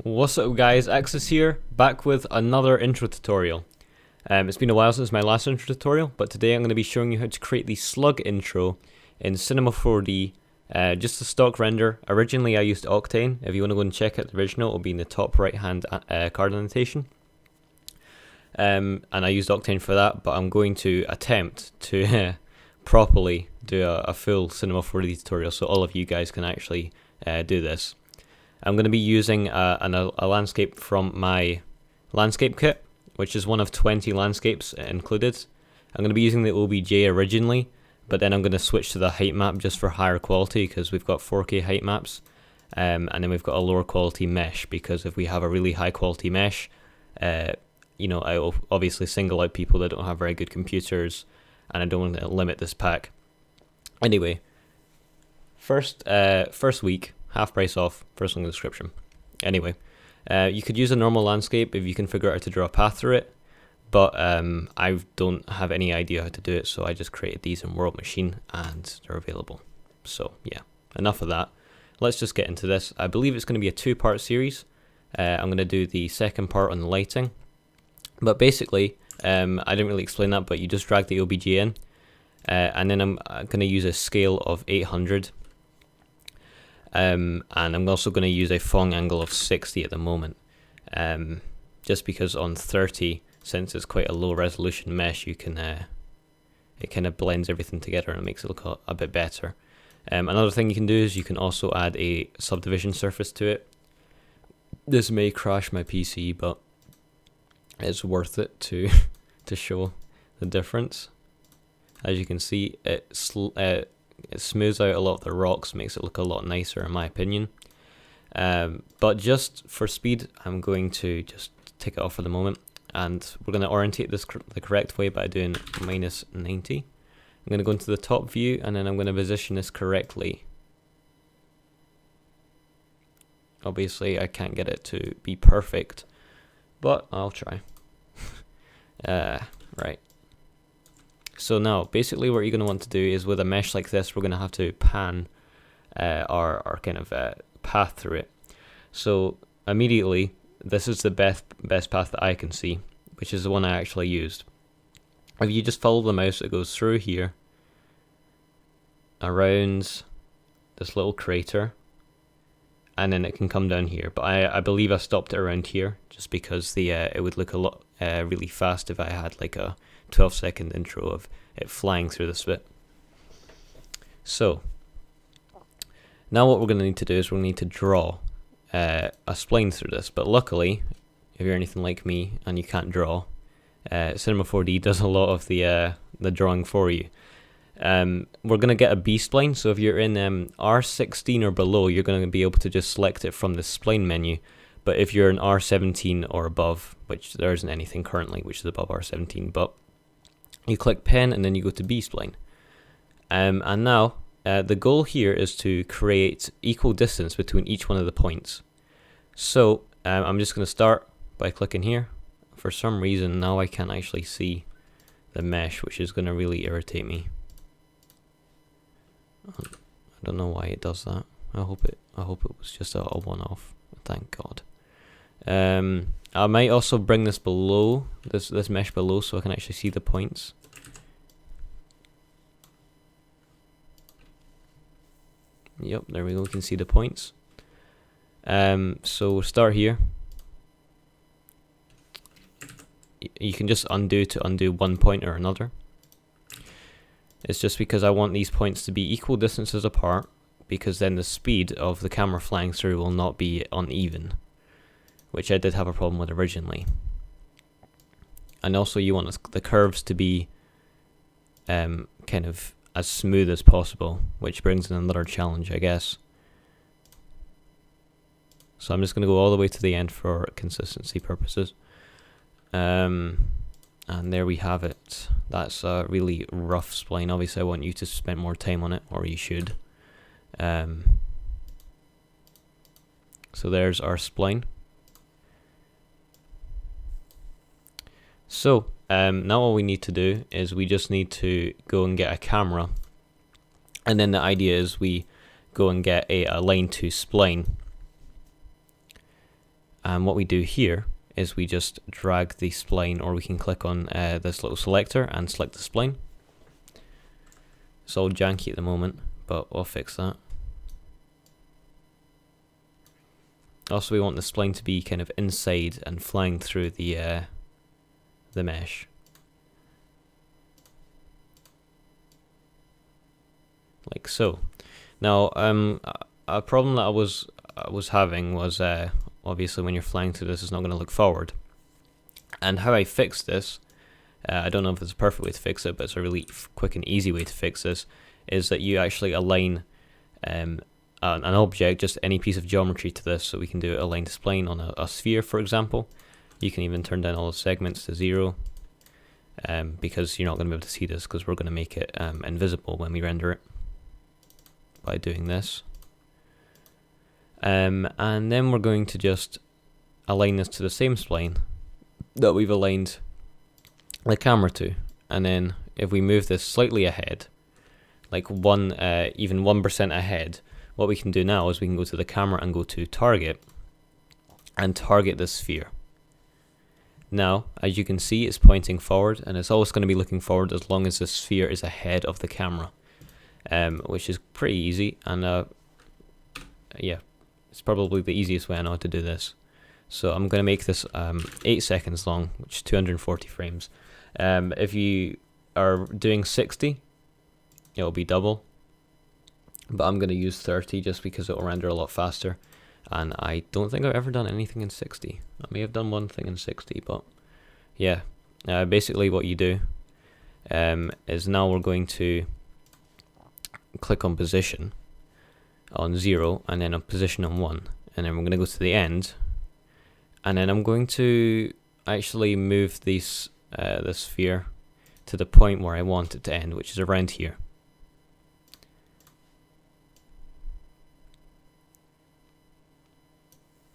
What's up guys, Axis here, back with another intro tutorial. It's been a while since my last intro tutorial, but today I'm going to be showing you how to create the slug intro in Cinema 4D, just a stock render. Originally I used Octane. If you want to go and check out the original, it'll be in the top right hand card annotation. And I used Octane for that, but I'm going to attempt to properly do a full Cinema 4D tutorial so all of you guys can actually do this. I'm going to be using a landscape from my landscape kit, which is one of 20 landscapes included. I'm going to be using the OBJ originally, but then I'm going to switch to the height map just for higher quality because we've got 4K height maps, and then we've got a lower quality mesh because if we have a really high quality mesh, you know, I will obviously single out people that don't have very good computers, and I don't want to limit this pack. Anyway, first week. Half price off, first link in the description. Anyway, you could use a normal landscape if you can figure out how to draw a path through it, but I don't have any idea how to do it, so I just created these in World Machine and they're available. So yeah, enough of that. Let's just get into this. I believe it's going to be a two-part series. I'm going to do the second part on the lighting, but basically, I didn't really explain that, but you just drag the OBJ in, and then I'm going to use a scale of 800. And I'm also going to use a Phong angle of 60 at the moment, just because on 30, since it's quite a low resolution mesh, you can it kind of blends everything together and it makes it look a bit better. Another thing you can do is you can also add a subdivision surface to it. This may crash my PC, but it's worth it to show the difference. As you can see, it smooths out a lot of the rocks, makes it look a lot nicer in my opinion. But just for speed, I'm going to just take it off for the moment, and we're going to orientate this the correct way by doing -90. I'm going to go into the top view, and then I'm going to position this correctly. Obviously I can't get it to be perfect, but I'll try. Right. So now, basically what you're going to want to do is with a mesh like this, we're going to have to pan our kind of path through it. So immediately, this is the best path that I can see, which is the one I actually used. If you just follow the mouse, it goes through here, around this little crater, and then it can come down here. But I believe I stopped it around here, just because it would look a lot really fast if I had like a 12-second intro of it flying through this bit. So now what we're going to need to do is we're going to need to draw a spline through this, but luckily if you're anything like me and you can't draw, Cinema 4D does a lot of the drawing for you. We're going to get a B-spline, so if you're in R16 or below, you're going to be able to just select it from the spline menu. But if you're in R17 or above, which there isn't anything currently which is above R17, but you click pen and then you go to B-spline. And now the goal here is to create equal distance between each one of the points. So I'm just going to start by clicking here. For some reason now I can't actually see the mesh, which is going to really irritate me. I don't know why it does that. I hope it was just a one-off. Thank God. I might also bring this below, this mesh below, so I can actually see the points. Yep, there we go, we can see the points. So we'll start here. You can just undo to undo one point or another. It's just because I want these points to be equal distances apart, because then the speed of the camera flying through will not be uneven, which I did have a problem with originally. And also you want the curves to be kind of as smooth as possible, which brings in another challenge, I guess. So I'm just going to go all the way to the end for consistency purposes. And there we have it. That's a really rough spline. Obviously I want you to spend more time on it, or you should. So there's our spline. So now all we need to do is we just need to go and get a camera, and then the idea is we go and get a line to spline, And what we do here is we just drag the spline, or we can click on this little selector and select the spline. It's all janky at the moment, but we'll fix that. Also, we want the spline to be kind of inside and flying through the mesh. Like so. Now, a problem that I was having was obviously when you're flying through this, it's not going to look forward. And how I fixed this, I don't know if it's a perfect way to fix it, but it's a really quick and easy way to fix this, is that you actually align an object, just any piece of geometry to this. So we can do align to spline on a sphere, for example. You can even turn down all the segments to 0, because you're not going to be able to see this, because we're going to make it invisible when we render it by doing this. And then we're going to just align this to the same spline that we've aligned the camera to. And then if we move this slightly ahead, like even 1% ahead, what we can do now is we can go to the camera and go to target and target this sphere. Now, as you can see, it's pointing forward, and it's always going to be looking forward as long as the sphere is ahead of the camera, which is pretty easy. And yeah, it's probably the easiest way I know how to do this. So I'm going to make this 8 seconds long, which is 240 frames. If you are doing 60, it'll be double. But I'm going to use 30 just because it will render a lot faster. And I don't think I've ever done anything in 60. I may have done one thing in 60, but yeah. Basically what you do is now we're going to click on position on 0, and then on position on 1. And then we're going to go to the end. And then I'm going to actually move this sphere to the point where I want it to end, which is around here.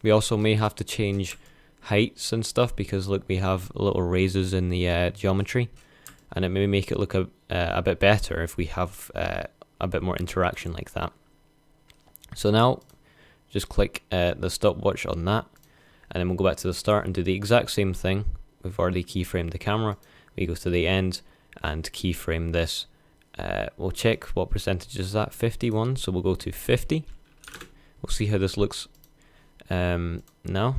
We also may have to change heights and stuff, because look, we have little raises in the geometry, and it may make it look a bit better if we have a bit more interaction like that. So now just click the stopwatch on that, and then we'll go back to the start and do the exact same thing. We've already keyframed the camera. We go to the end and keyframe this. We'll check what percentage is that, 51, so we'll go to 50. We'll see how this looks now.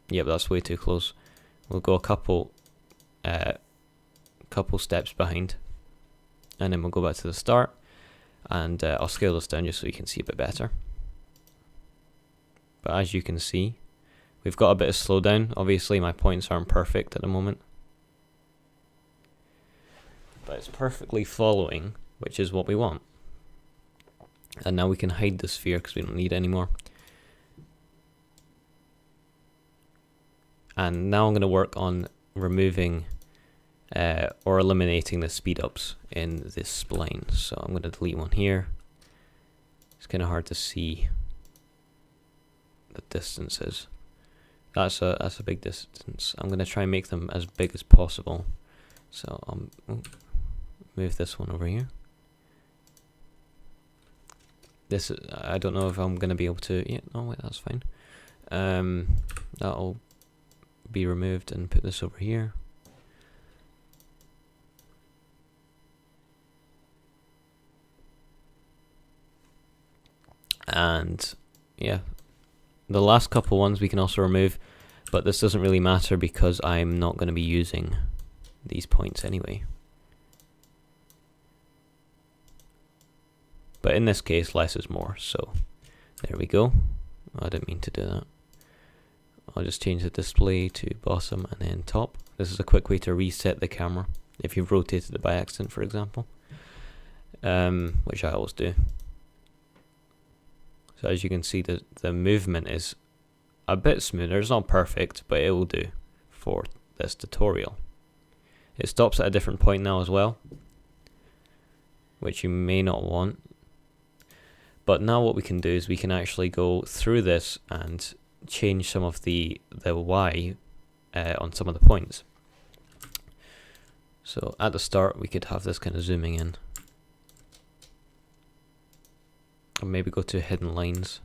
Yep, that's way too close. We'll go a couple steps behind, and then we'll go back to the start, and I'll scale this down just so you can see a bit better. But as you can see, we've got a bit of slowdown. Obviously my points aren't perfect at the moment, but it's perfectly following, which is what we want. And now we can hide the sphere because we don't need it anymore. And now I'm going to work on removing or eliminating the speed ups in this spline. So I'm going to delete one here. It's kind of hard to see the distances. That's a big distance. I'm going to try and make them as big as possible. So I'll move this one over here. This I don't know if I'm going to be able to. Yeah, no, wait, that's fine. That'll be removed and put this over here. And yeah, the last couple ones we can also remove, but this doesn't really matter because I'm not going to be using these points anyway. But in this case, less is more, so there we go. I didn't mean to do that. I'll just change the display to bottom and then top. This is a quick way to reset the camera if you've rotated it by accident, for example, which I always do. So as you can see, the movement is a bit smoother. It's not perfect, but it will do for this tutorial. It stops at a different point now as well, which you may not want. But now what we can do is we can actually go through this and change some of the Y on some of the points. So at the start we could have this kind of zooming in, or maybe go to hidden lines,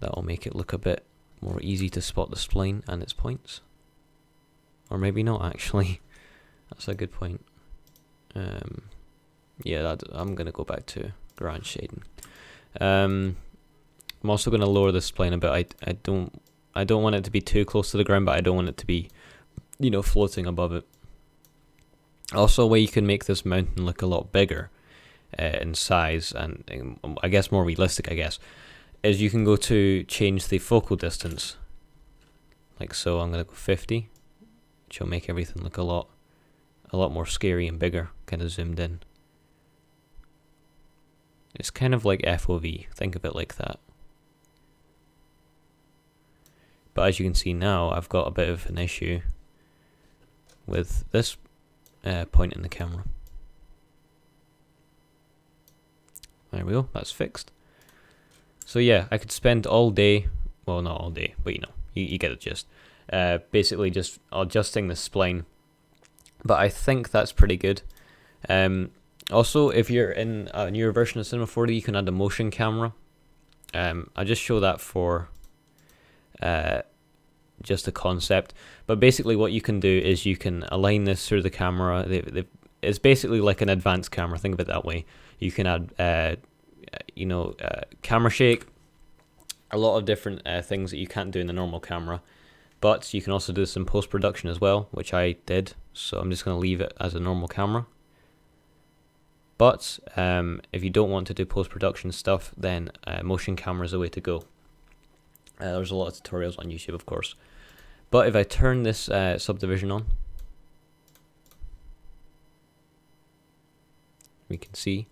That'll make it look a bit more easy to spot the spline and its points. Or maybe not, actually. That's a good point. Yeah, I'm going to go back to ground shading. I'm also going to lower the spline a bit. I don't want it to be too close to the ground, but I don't want it to be, you know, floating above it. Also, a way you can make this mountain look a lot bigger in size and I guess more realistic, is you can go to change the focal distance, like so. I'm going to go 50, which will make everything look a lot more scary and bigger, kind of zoomed in. It's kind of like FOV, think of it like that. But as you can see now, I've got a bit of an issue with this point in the camera. There we go, that's fixed. So yeah, I could spend all day, well not all day, but you know, you get the gist. Basically just adjusting the spline. But I think that's pretty good. Also, if you're in a newer version of Cinema 4D, you can add a motion camera. I'll just show that for just a concept. But basically what you can do is you can align this through the camera. It's basically like an advanced camera, think of it that way. You can add, camera shake, a lot of different things that you can't do in the normal camera. But you can also do this in post-production as well, which I did. So I'm just going to leave it as a normal camera. But if you don't want to do post-production stuff, then motion camera is the way to go. There's a lot of tutorials on YouTube, of course. But if I turn this subdivision on, we can see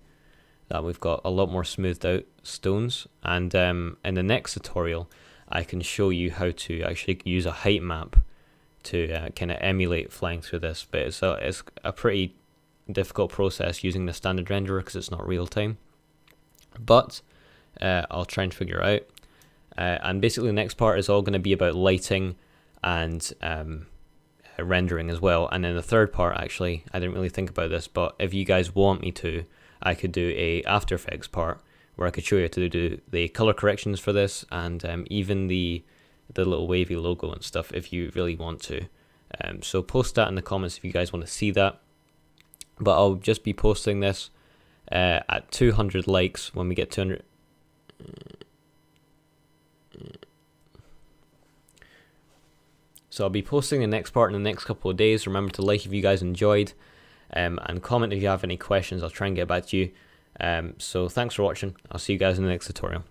that we've got a lot more smoothed out stones. And in the next tutorial, I can show you how to actually use a height map to kind of emulate flying through this. But it's a pretty difficult process using the standard renderer because it's not real time. But I'll try and figure it out. And basically the next part is all going to be about lighting and rendering as well. And then the third part, actually, I didn't really think about this, but if you guys want me to, I could do a After Effects part where I could show you how to do the color corrections for this and even the little wavy logo and stuff if you really want to. So post that in the comments if you guys want to see that. But I'll just be posting this at 200 likes when we get 200. So I'll be posting the next part in the next couple of days. Remember to like if you guys enjoyed and comment if you have any questions. I'll try and get back to you. So thanks for watching. I'll see you guys in the next tutorial.